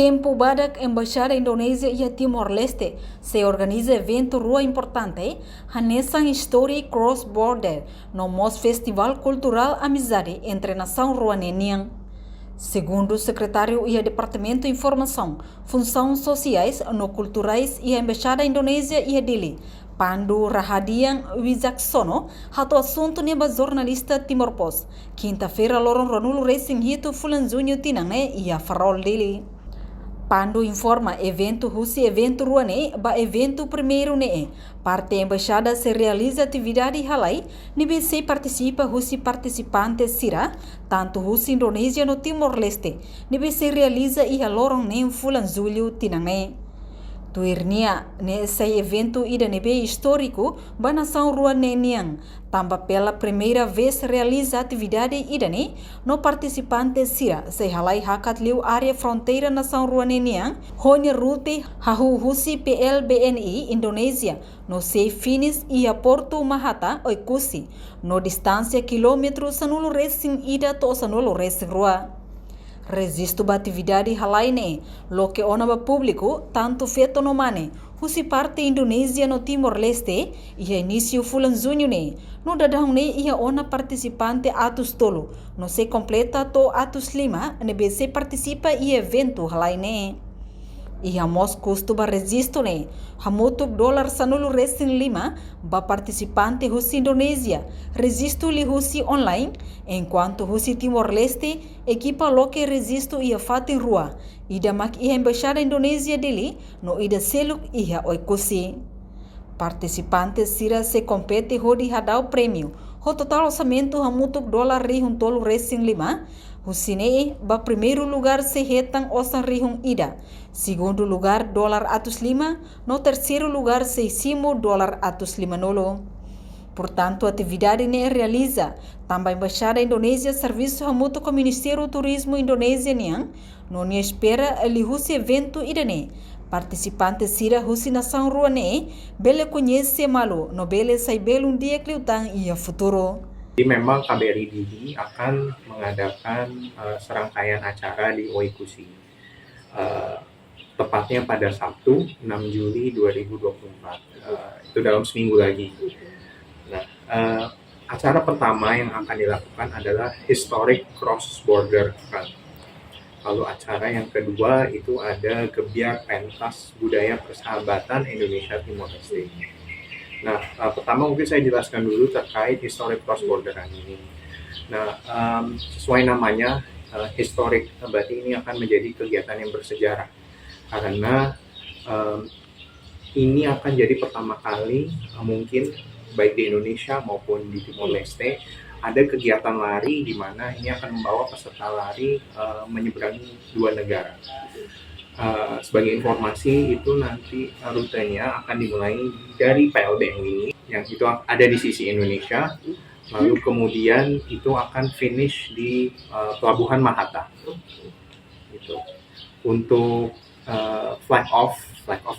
tempo badak Embaixada Indonésia e a Timor-Leste se organiza evento rua importante, Hanesan Story Cross Border, no MOS Festival Cultural Amizade entre Nação Ruanenian. Segundo o secretário e o Departamento de Informação, Funções Sociais, no Culturais e a Embaixada Indonésia e a Dili, Pandu Rahadian Wijaksono, rato assunto neba jornalista Timor Post. Quinta-feira, Lorong Ronulo Racing Hito Fulanzunho Tinane e a Farol Dili. Pandu informa evento Rusi evento ruane ba evento primeiro ne. Parte embaixada se realiza atividade halai, NBC participa Rusi participante sira, tanto Rusi Indonésia no Timor-Leste. NBC realiza e a lorong nem Fulanzulho Tinane. Tuirnia nesse evento IDNB histórico ba nação Ruanenian, tamba pela primeira vez realiza atividade IDNE no participante sira se halai hakat liu área fronteira nação Ruanenian, honya rute hahu Husi PLBNI Indonésia no sei finis e a Porto Mahata oikusi no distância quilômetros sanulo racing ida to sanulo racing rua. Resisto ba atividade halaine, lo que ona ba público, tanto feito no mane, husi parte Indonésia no Timor-Leste, ia início Fulanzunho ne, no dadahong ne ia ona participante atus tolo, no se completa to atus lima, NBC participa e evento halaine. Ia mos custo ba resisto ne, hamutuk dolar sanulu racing lima, ba participante husi Indonésia, resisto li husi online, enquanto husi Timor-Leste, equipa lo que resisto ia fatin rua, ida mak ia embaixada Indonésia dele, no ida seluk ia oikusi. Participantes sira se compete hodi hadau prêmio, ho total orçamento hamutuk dolar rihun tolo racing lima, Husine ba primeiro lugar se retan osan rihun ida, segundo lugar dolar atus lima, no terceiro lugar seisimo dolar atus lima nolo. Portanto, a atividade ne realiza também Embaixada Indonésia serviço hamuto com o Ministério do Turismo Indonésia niang, no ne espera ali husi evento idane. Participantes sira husi nação ruane, bele conhece malo, no bele sai belo dia kliutang ia futuro. Jadi memang KBRI Dili akan mengadakan serangkaian acara di Oikusi, tepatnya pada Sabtu 6 Juli 2024, itu dalam seminggu lagi. Nah, acara pertama yang akan dilakukan adalah Historic Cross Border Run. Lalu acara yang kedua itu ada Gebyar Pentas Budaya Persahabatan Indonesia Timor Leste. Nah, pertama mungkin saya jelaskan dulu terkait Historic Cross Border Run ini. Nah, sesuai namanya, historic, berarti ini akan menjadi kegiatan yang bersejarah. Karena ini akan jadi pertama kali mungkin baik di Indonesia maupun di Timor Leste ada kegiatan lari di mana ini akan membawa peserta lari menyeberangi dua negara. Sebagai informasi itu nanti rutenya akan dimulai dari PLBNI yang itu ada di sisi Indonesia, lalu kemudian itu akan finish di Pelabuhan Mahata. Gitu. Untuk flag off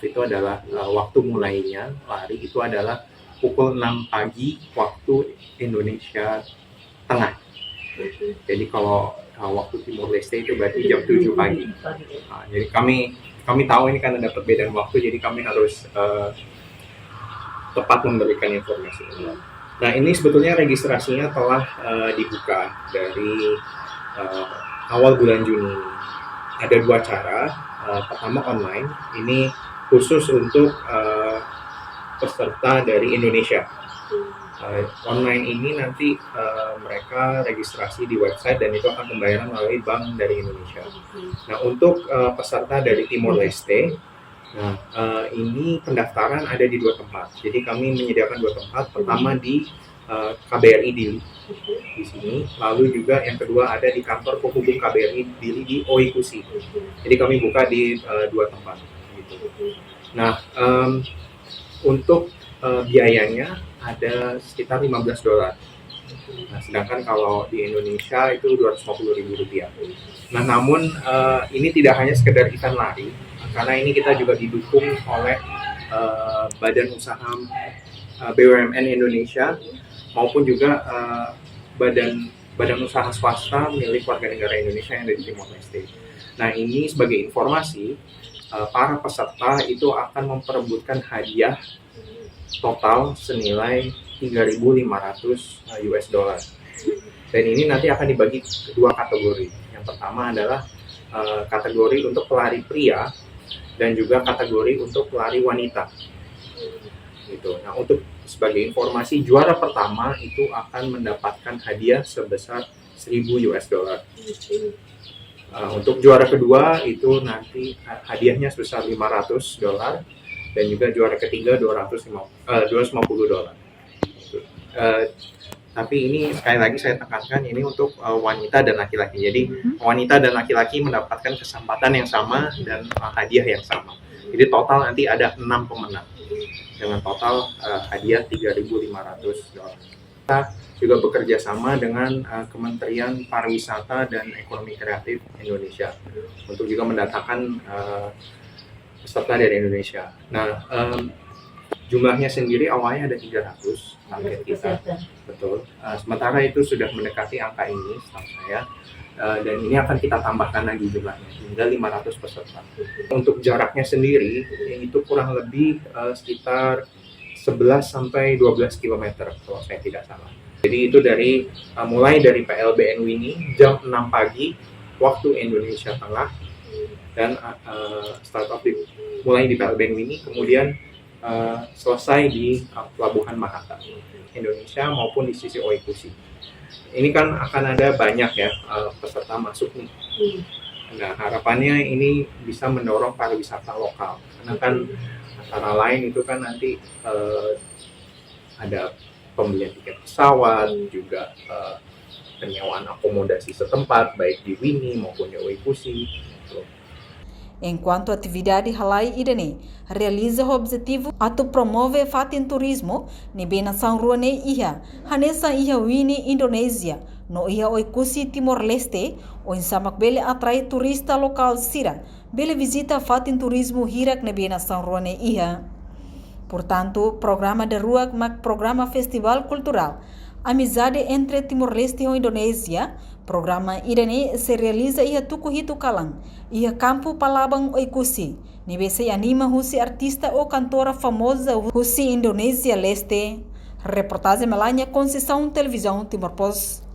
itu adalah waktu mulainya lari itu adalah pukul 6 pagi waktu Indonesia Tengah. Jadi kalau waktu Timor Leste itu berarti jam 7 pagi. Nah, jadi kami tahu ini kan ada perbedaan waktu, jadi kami harus tepat memberikan informasi ini. Nah, ini sebetulnya registrasinya telah dibuka dari awal bulan Juni. Ada dua cara. Pertama online, ini khusus untuk peserta dari Indonesia. Online ini nanti mereka registrasi di website dan itu akan pembayaran melalui bank dari Indonesia. Nah, untuk peserta dari Timor Leste, ini pendaftaran ada di dua tempat. Jadi kami menyediakan dua tempat. Pertama di KBRI Dili di sini, lalu juga yang kedua ada di kantor penghubung KBRI Dili di Oikusi. Jadi kami buka di dua tempat. Gitu. Nah, untuk biayanya ada sekitar $15. Nah, sedangkan kalau di Indonesia itu Rp250.000. Nah, namun ini tidak hanya sekedar event lari, karena ini kita juga didukung oleh badan usaha BUMN Indonesia maupun juga badan usaha swasta milik warga negara Indonesia yang ada di Timor Leste. Nah, ini sebagai informasi, para peserta itu akan memperebutkan hadiah total senilai 3.500 US dollar. Dan ini nanti akan dibagi ke dua kategori. Yang pertama adalah kategori untuk pelari pria dan juga kategori untuk pelari wanita. Gitu. Nah, untuk sebagai informasi, juara pertama itu akan mendapatkan hadiah sebesar 1.000 US dollar. Untuk juara kedua itu nanti hadiahnya sebesar 500 dolar dan juga juara ketiga 250 dolar. Tapi ini sekali lagi saya tekankan, ini untuk wanita dan laki-laki. Jadi wanita dan laki-laki mendapatkan kesempatan yang sama dan hadiah yang sama. Jadi total nanti ada 6 pemenang dengan total hadiah 3.500 dolar. Kita juga bekerja sama dengan Kementerian Pariwisata dan Ekonomi Kreatif Indonesia untuk juga mendatangkan peserta dari Indonesia. Nah, jumlahnya sendiri awalnya ada 300 target kita, betul. Sementara itu sudah mendekati angka ini, setahu saya. Dan ini akan kita tambahkan lagi jumlahnya hingga 500 peserta. Untuk jaraknya sendiri itu kurang lebih sekitar 11 sampai 12 km kalau saya tidak salah. Jadi itu mulai dari PLBN Wini jam 6 pagi waktu Indonesia Tengah, dan start off mulai di PLBN Wini, kemudian selesai di Pelabuhan Mahata Indonesia maupun di sisi Oikusi. Ini kan akan ada banyak ya peserta masuk nih. Nah, harapannya ini bisa mendorong pariwisata lokal, karena kan antara lain itu kan nanti ada pembelian tiket pesawat, juga penyewaan akomodasi setempat baik di Wini maupun di Oikusi. Enquanto a atividade Halai Irene realiza o objetivo atu promove fatin turismo ni bena São Ruane iha, hanesa iha Wini Indonesia, no iha Oikusi Timor-Leste, o insamak bele atrai turista lokal sira, bele visita fatin turismo hirak ni bena São Ruane iha. Portanto, programa de rua mak programa festival cultural Amizade entre Timor-Leste e Indonésia, programa Irene se realiza ia Tukuhitu Kalang, ia Campo Palabang Oikusi, nibese anima husi artista ou cantora famosa husi Indonésia Leste. Reportagem Melania Conceição, Televisão Timor-Post.